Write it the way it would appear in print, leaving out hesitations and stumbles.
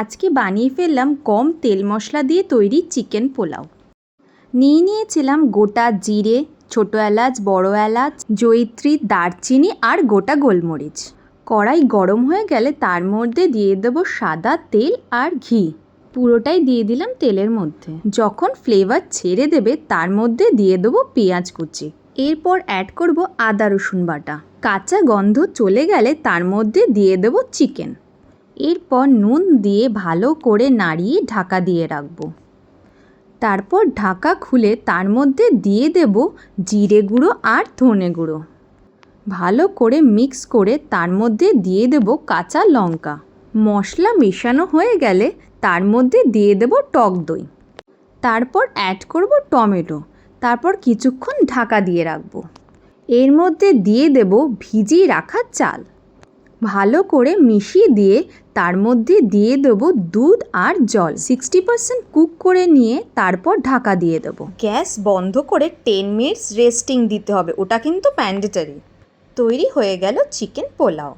আজকে বানিয়ে ফেললাম কম তেল মশলা দিয়ে তৈরি চিকেন পোলাও। নিয়েছিলাম গোটা জিরে, ছোটো এলাচ, বড় এলাচ, জয়িত্রী, দারচিনি আর গোটা গোলমরিচ। কড়াই গরম হয়ে গেলে তার মধ্যে দিয়ে দেবো সাদা তেল আর ঘি। পুরোটাই দিয়ে দিলাম তেলের মধ্যে। যখন ফ্লেভার ছেড়ে দেবে তার মধ্যে দিয়ে দেবো পেঁয়াজ কুচি। এরপর অ্যাড করব আদা রসুন বাটা। কাঁচা গন্ধ চলে গেলে তার মধ্যে দিয়ে দেবো চিকেন। এরপর নুন দিয়ে ভালো করে নাড়িয়ে ঢাকা দিয়ে রাখবো। তারপর ঢাকা খুলে তার মধ্যে দিয়ে দেব জিরে গুঁড়ো আর ধনে গুঁড়ো। ভালো করে মিক্স করে তার মধ্যে দিয়ে দেব কাঁচা লঙ্কা। মশলা মেশানো হয়ে গেলে তার মধ্যে দিয়ে দেব টক দই। তারপর অ্যাড করব টমেটো। তারপর কিছুক্ষণ ঢাকা দিয়ে রাখবো। এর মধ্যে দিয়ে দেব ভিজিয়ে রাখা চাল। ভালো করে মিশিয়ে দিয়ে তার মধ্যে দিয়ে দেবো দুধ আর জল। 60% কুক করে নিয়ে তারপর ঢাকা দিয়ে দেবো। গ্যাস বন্ধ করে 10 মিনিটস রেস্টিং দিতে হবে, ওটা কিন্তু ম্যান্ডেটরি। তৈরি হয়ে গেল চিকেন পোলাও।